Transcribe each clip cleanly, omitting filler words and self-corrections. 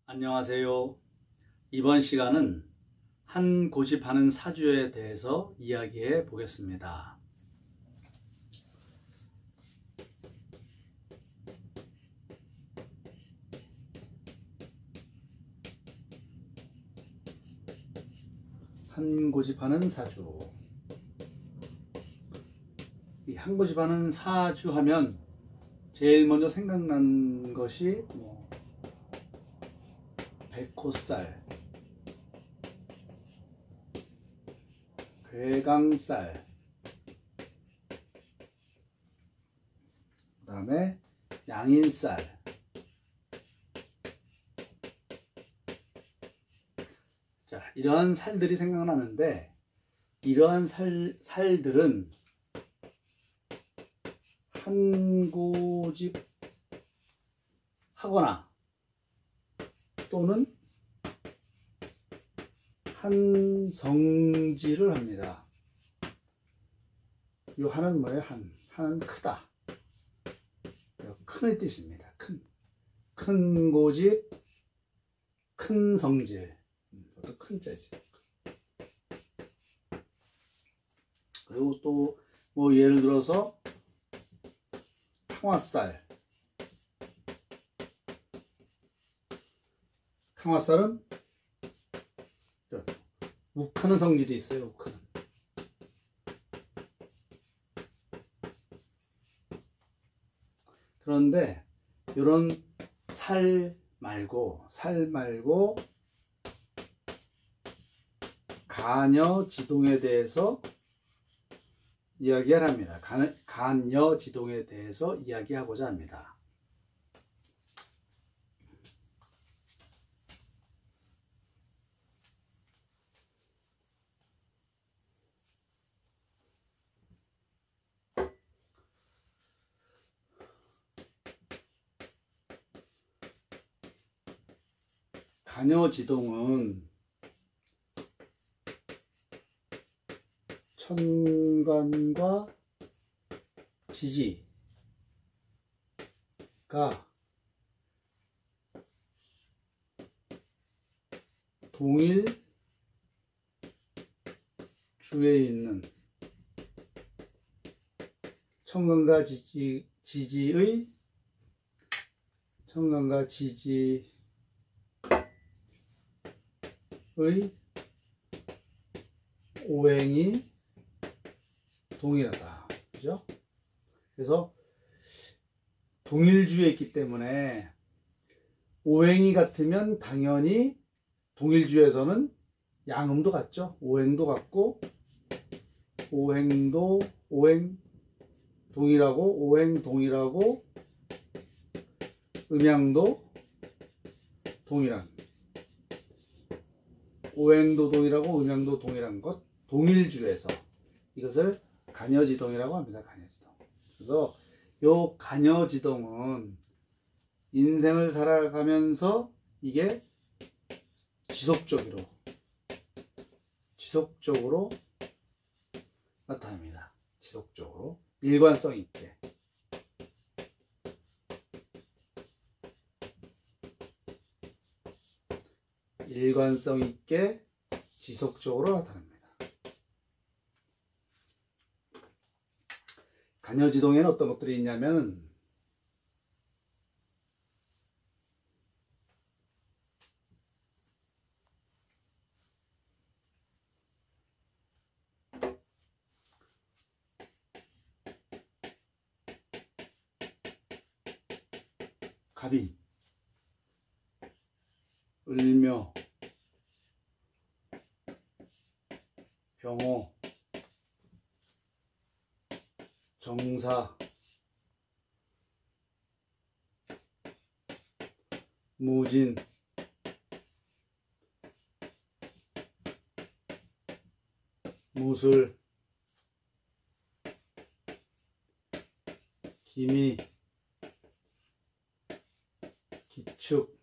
안녕하세요. 이번 시간은 한 고집하는 사주에 대해서 이야기해 보겠습니다. 한 고집하는 사주. 이 한 고집하는 사주 하면 제일 먼저 생각난 것이 백호살, 괴강살, 그 다음에 양인살, 자, 이러한 살들이 생각나는데, 이러한 살들은 한 고집 하거나 또는 한 성질을 합니다. 이 한은 뭐예요? 한은 크다. 큰의 뜻입니다. 큰 고집, 큰 성질. 큰 자지. 그리고 또 예를 들어서 탕화살은 욱하는 성질이 있어요. 욱하는. 그런데 이런 살 말고 간여지동에 대해서 이야기를 합니다. 간여지동에 대해서 이야기하고자 합니다. 간여지동은 천간과 지지가 동일 주에 있는 천간과 지지의 오행이 동일하다. 그죠? 그래서 동일주에 있기 때문에 오행이 같으면 당연히 동일주에서는 양음도 같죠. 오행도 같고 오행 동일하고 음양도 동일한, 오행도 동일하고 음양도 동일한 것, 동일주에서 이것을 간여지동이라고 합니다. 간여지동. 그래서 요 간여지동은 인생을 살아가면서 이게 지속적으로 나타납니다. 지속적으로 일관성 있게. 지속적으로 나타납니다. 간여지동에는 어떤 것들이 있냐면 갑인, 을묘, 병호, 정사, 무진, 무술, 기미, 기축,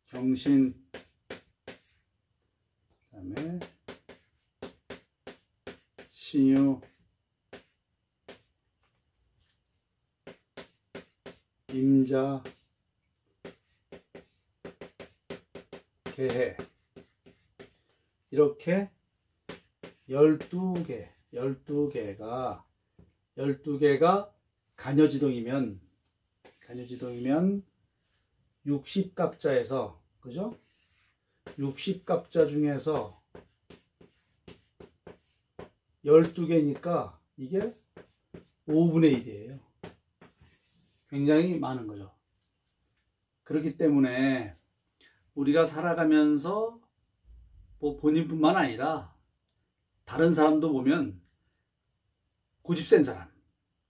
경신, 그다음에 신유, 임자, 개해 이렇게 12개가 간여지동이면 60갑자에서 그죠? 60갑자 중에서 12개니까 이게 5분의 1이에요. 굉장히 많은 거죠. 그렇기 때문에 우리가 살아가면서 뭐 본인뿐만 아니라 다른 사람도 보면 고집센 사람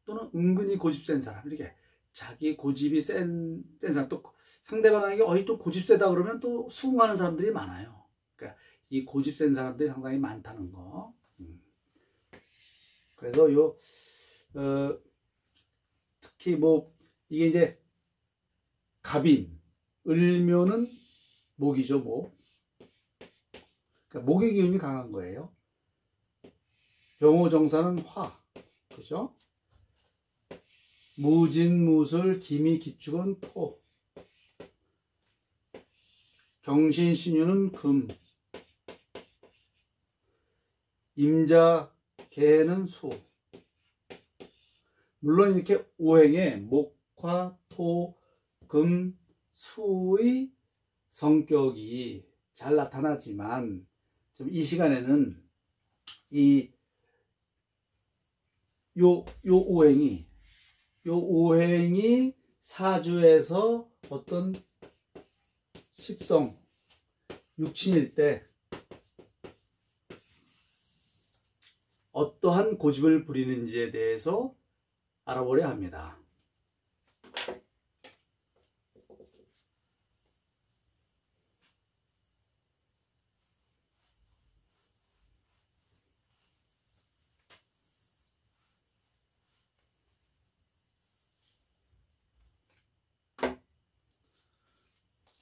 또는 은근히 고집센 사람, 이렇게 자기 고집이 센 사람, 또 상대방에게 또 고집세다 그러면 또 수긍하는 사람들이 많아요. 그러니까 이 고집센 사람들이 상당히 많다는 거. 그래서 특히 뭐 이게 이제 갑인, 을묘는 목이죠, 목. 그러니까 목의 기운이 강한 거예요. 병호정사는 화, 그죠? 무진무술, 기미, 기축은 토. 경신신유는 금. 임자, 개는 수. 물론 이렇게 오행에 목화, 토, 금, 수의 성격이 잘 나타나지만 좀 이 시간에는 요 오행이 사주에서 어떤 십성, 육친일 때 어떠한 고집을 부리는지에 대해서 알아보려 합니다.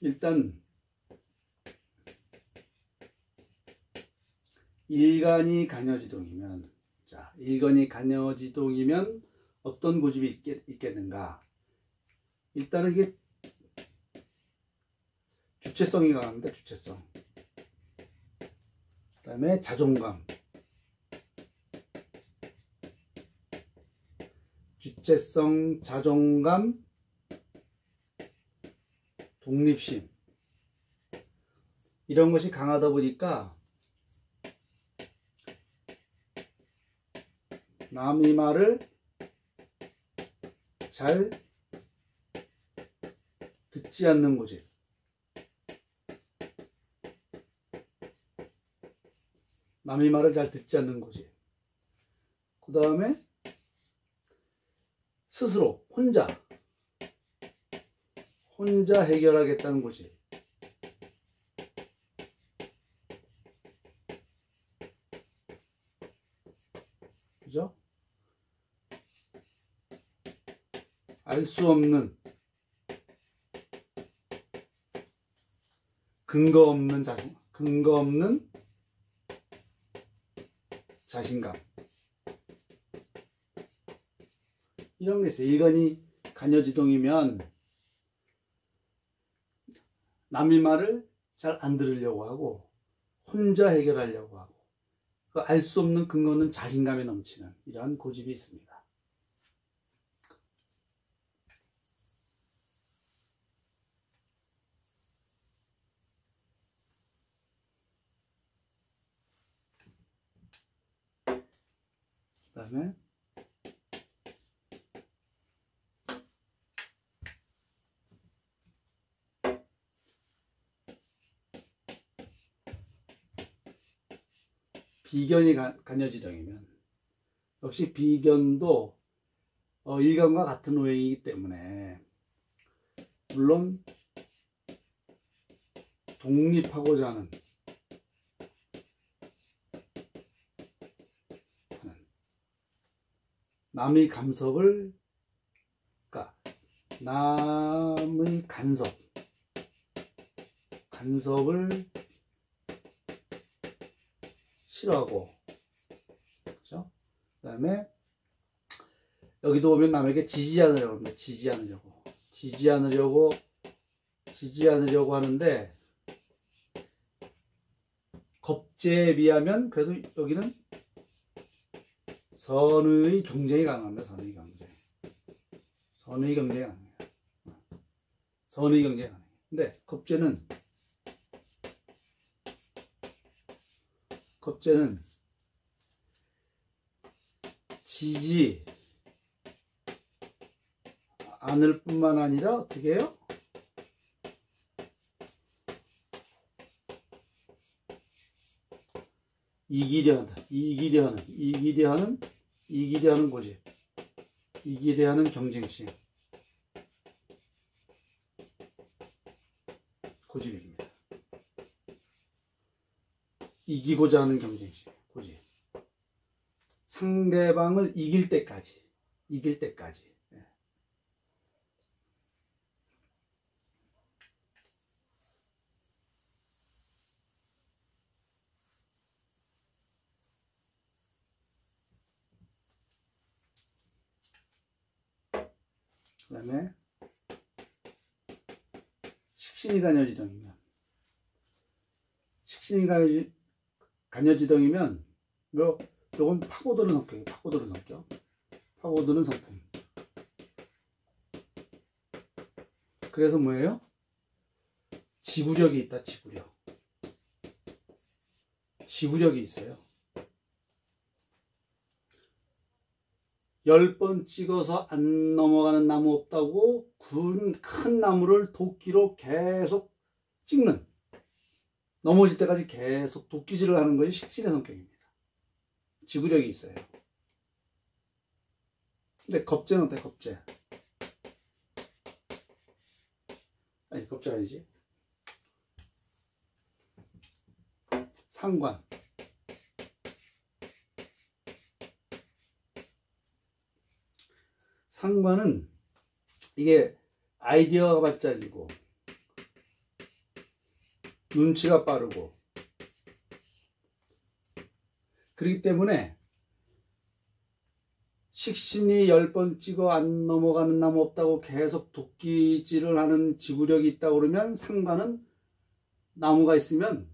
일단 일간이 간여지동이면, 일간이 간여지동이면 어떤 고집이 있겠는가? 일단은 이게 주체성이 강합니다. 주체성. 그 다음에 자존감. 주체성, 자존감, 독립심. 이런 것이 강하다 보니까 남의 말을 잘 듣지 않는 고집. 남의 말을 잘 듣지 않는 고집. 그 다음에 스스로 혼자 해결하겠다는 고집. 그죠? 알 수 없는, 근거 없는 자신감. 이런 게 있어요. 일간이 간여지동이면 남의 말을 잘 안 들으려고 하고 혼자 해결하려고 하고 그 알 수 없는 근거는 자신감에 넘치는 이러한 고집이 있습니다. 그 다음에 비견이 간여지동이면 역시 비견도 일간과 같은 오행이기 때문에 물론 독립하고자 하는 남의 간섭을 싫어하고, 그렇죠? 그 다음에 여기도 보면 남에게 지지 않으려고 합니다. 지지 않으려고. 지지 않으려고 하는데, 겁제에 비하면 그래도 여기는 선의 경쟁이 가능합니다. 선의 경쟁. 선의 경쟁이 가능해요. 선의 경쟁이 가능해요. 근데 겁제는 지지 않을 뿐만 아니라 어떻게 해요? 이기려 한다. 이기려 하는 고집. 이기려 하는 경쟁심. 고집입니다. 이기고자 하는 경쟁심. 고집. 상대방을 이길 때까지. 예. 그 다음에 식신이 간여지덩이면 요건 파고드는 성격이에요. 파고드는 성품. 그래서 뭐예요? 지구력이 있다. 지구력이 있어요. 10번 찍어서 안 넘어가는 나무 없다고 큰 나무를 도끼로 계속 찍는, 넘어질 때까지 계속 도끼질을 하는 것이 식신의 성격입니다. 지구력이 있어요. 근데 겁제는 어때? 겁제 아니지. 상관. 상관은 이게 아이디어가 발작이고 눈치가 빠르고, 그렇기 때문에 식신이 10번 찍어 안 넘어가는 나무 없다고 계속 도끼질을 하는 지구력이 있다고 그러면, 상관은 나무가 있으면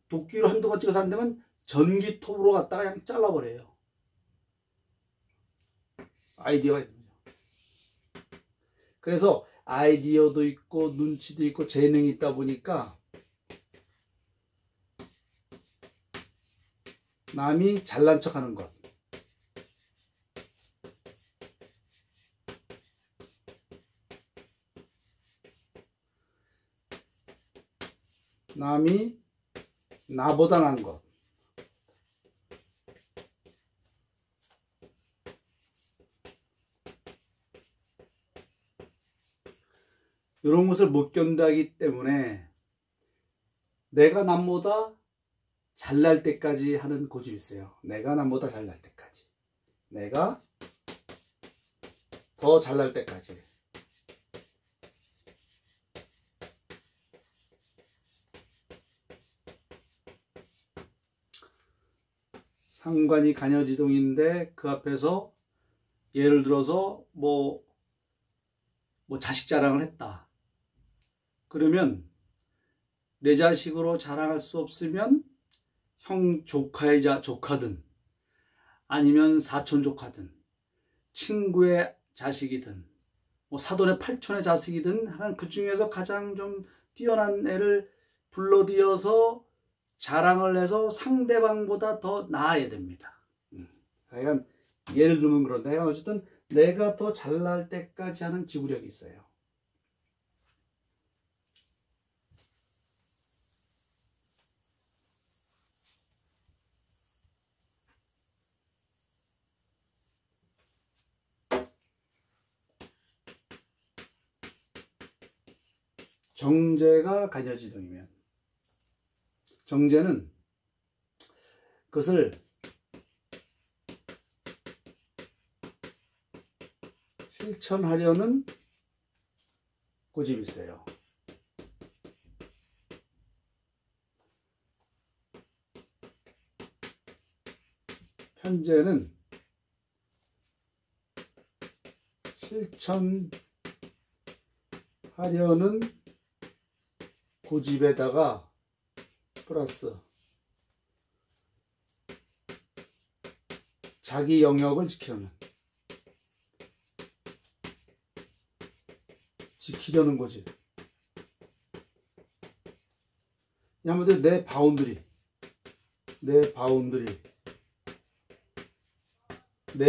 도끼로 한두 번 찍어서 안 되면 전기톱으로 갖다가 그냥 잘라버려요. 아이디어가 있는 거죠. 그래서 아이디어도 있고 눈치도 있고 재능이 있다 보니까 남이 잘난 척하는 것, 남이 나보다 난 것, 이런 것을 못 견디기 때문에 내가 남보다 잘날 때까지 하는 고집이 있어요. 내가 남보다 잘날 때까지. 내가 더 잘날 때까지. 상관이 간여지동인데 그 앞에서 예를 들어서 뭐 자식 자랑을 했다. 그러면 내 자식으로 자랑할 수 없으면 형 조카든 아니면 사촌 조카든 친구의 자식이든 뭐 사돈의 팔촌의 자식이든 그 중에서 가장 좀 뛰어난 애를 불러들여서 자랑을 해서 상대방보다 더 나아야 됩니다. 하여간 예를 들면 그런데, 하여간 어쨌든 내가 더 잘날 때까지 하는 지구력이 있어요. 정제가 간여지동이면, 정제는 그것을 실천하려는 고집이 있어요. 편제는 실천하려는 고집에다가 플러스 자기 영역을 지키려는 고집. 한마디로 내 바운드리, 내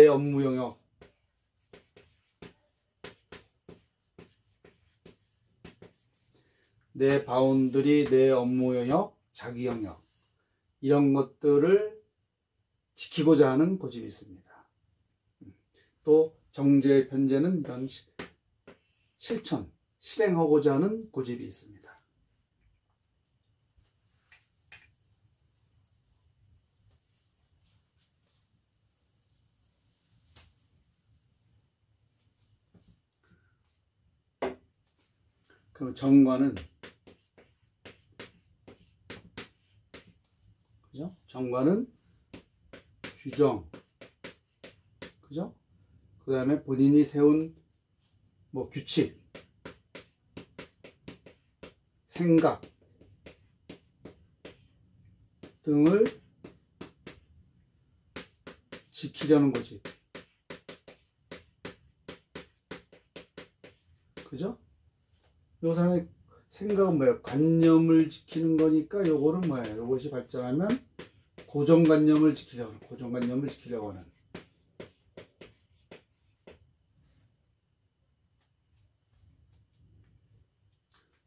업무 영역, 내 바운드리, 내 업무 영역, 자기 영역, 이런 것들을 지키고자 하는 고집이 있습니다. 또 정제, 편제는 이런 실행하고자 하는 고집이 있습니다. 그럼 정관은, 그죠? 정관은 규정, 그죠? 그 다음에 본인이 세운 규칙, 생각 등을 지키려는 고집. 그죠? 요 사람의 생각은 뭐예요? 관념을 지키는 거니까 요거는 뭐예요? 요것이 발전하면 고정관념을 지키려고 하는.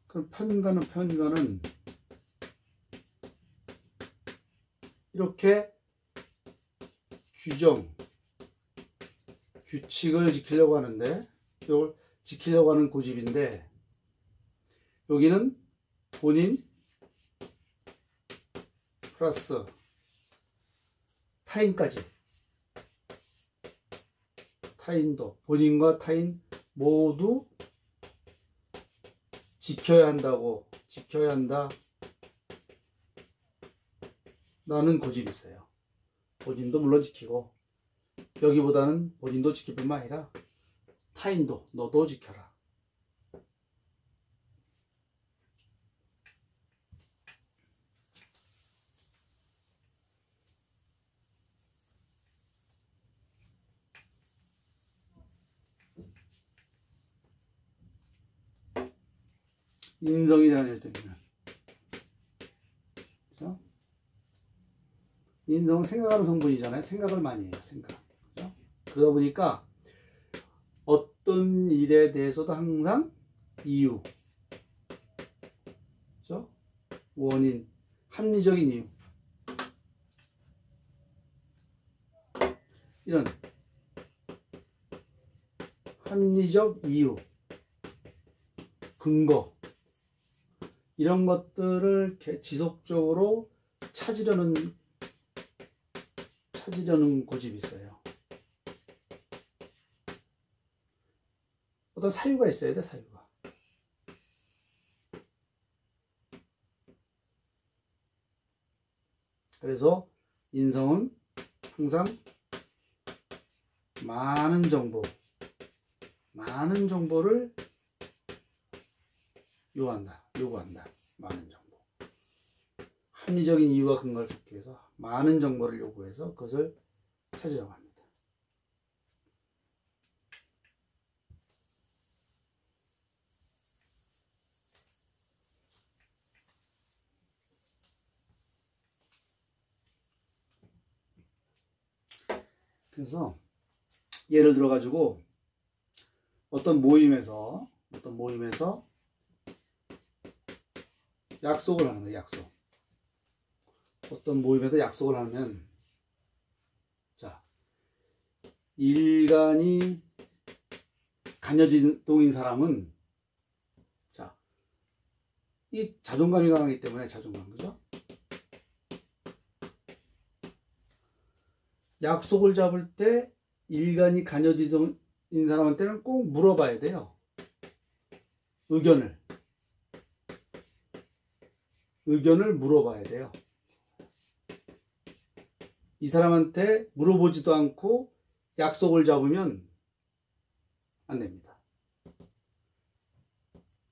그럼 편가는 이렇게 규칙을 지키려고 하는데, 이걸 지키려고 하는 고집인데, 여기는 본인 플러스 타인까지, 타인도, 본인과 타인 모두 지켜야 한다 라는 고집이 있어요. 본인도 물론 지키고, 여기보다는 본인도 지킬 뿐만 아니라 타인도, 너도 지켜라. 인성이라는 활동이는, 그렇죠? 인성은 생각하는 성분이잖아요. 생각을 많이 해요. 생각. 그렇죠? 그러다 보니까 어떤 일에 대해서도 항상 이유, 그렇죠? 원인, 합리적인 이유, 이런 합리적 이유, 근거, 이런 것들을 지속적으로 찾으려는 고집이 있어요. 어떤 사유가 있어야 돼, 사유가. 그래서 인성은 항상 많은 정보를 요구한다. 많은 정보. 합리적인 이유와 근거를 찾기 위해서 많은 정보를 요구해서 그것을 찾으려고 합니다. 그래서 예를 들어 가지고 어떤 모임에서 약속을 하는 거예요. 어떤 모임에서 약속을 하면, 자, 일간이 간여지동인 사람은, 자, 이 자존감이 강하기 때문에, 그죠? 약속을 잡을 때 일간이 간여지동인 사람한테는 꼭 물어봐야 돼요. 의견을 물어봐야 돼요. 이 사람한테 물어보지도 않고 약속을 잡으면 안 됩니다.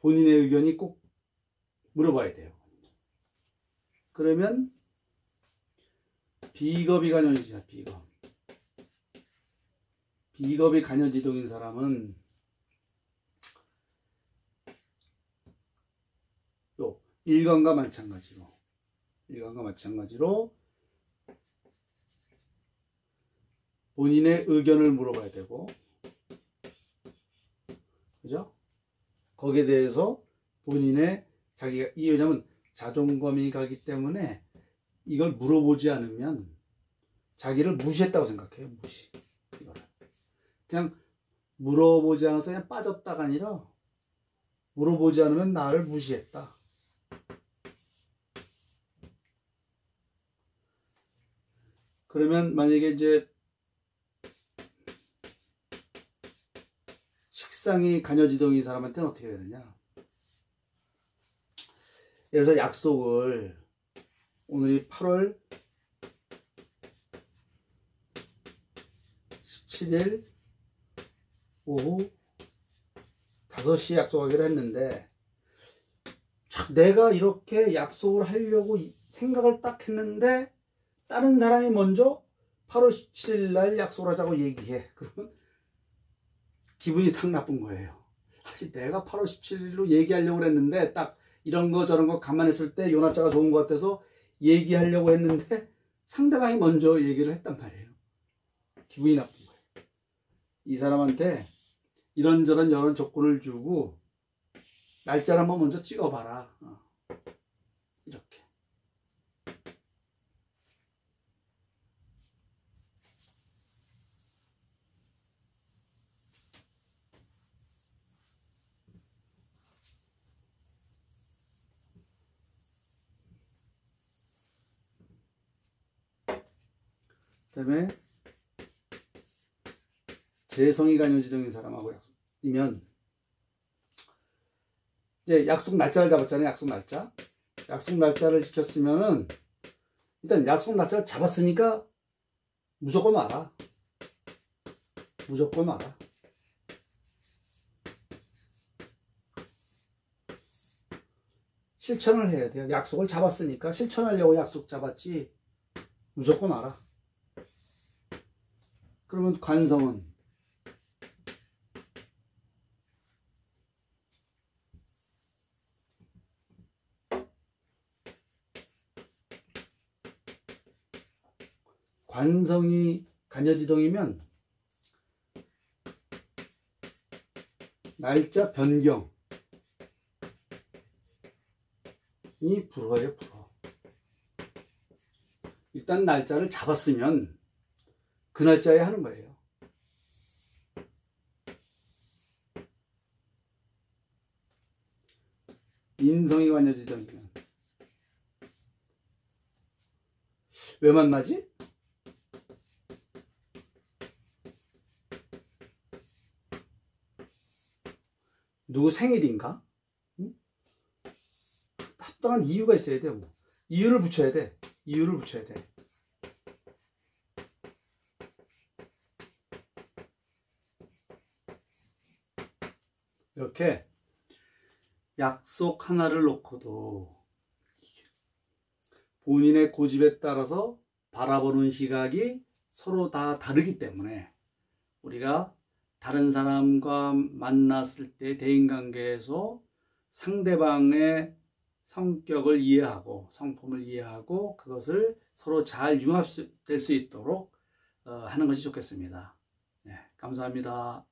본인의 의견이 꼭 물어봐야 돼요. 그러면 비겁이 간여지죠. 비겁이 간여지동인 사람은 또 일관과 마찬가지로 본인의 의견을 물어봐야 되고, 그죠? 거기에 대해서 본인의 자기가, 왜냐면 자존감이 가기 때문에 이걸 물어보지 않으면 자기를 무시했다고 생각해요. 무시. 이거를. 그냥 물어보지 않아서 그냥 빠졌다가 아니라 물어보지 않으면 나를 무시했다. 그러면 만약에 이제 식상이 간여지동인 사람한테는 어떻게 되느냐? 예를 들어서 약속을 오늘이 8월 17일 오후 5시에 약속하기로 했는데, 내가 이렇게 약속을 하려고 생각을 딱 했는데 다른 사람이 먼저 8월 17일 날 약속을 하자고 얘기해. 그러면 기분이 탁 나쁜 거예요. 사실 내가 8월 17일로 얘기하려고 했는데 딱 이런 거 저런 거 감안했을 때 요 날짜가 좋은 것 같아서 얘기하려고 했는데 상대방이 먼저 얘기를 했단 말이에요. 기분이 나쁜 거예요. 이 사람한테 이런저런 여러 조건을 주고 날짜를 한번 먼저 찍어봐라. 이렇게. 그다음에 재성이 간여지동인 사람하고 약속이면 이제 약속 날짜를 잡았잖아요. 약속 날짜를 지켰으면은 일단 약속 날짜를 잡았으니까 무조건 와라. 실천을 해야 돼요. 약속을 잡았으니까 실천하려고 약속 잡았지 무조건 와라. 그러면 관성은 관성이 간여지동이면 날짜 변경이 불어요. 일단 날짜를 잡았으면 그 날짜에 하는 거예요. 인성이 간여지동이면 왜 만나지? 누구 생일인가? 응? 합당한 이유가 있어야 돼. 이유를 붙여야 돼. 이렇게 약속 하나를 놓고도 본인의 고집에 따라서 바라보는 시각이 서로 다 다르기 때문에 우리가 다른 사람과 만났을 때 대인관계에서 상대방의 성격을 이해하고 성품을 이해하고 그것을 서로 잘 융합될 수 있도록 하는 것이 좋겠습니다. 네, 감사합니다.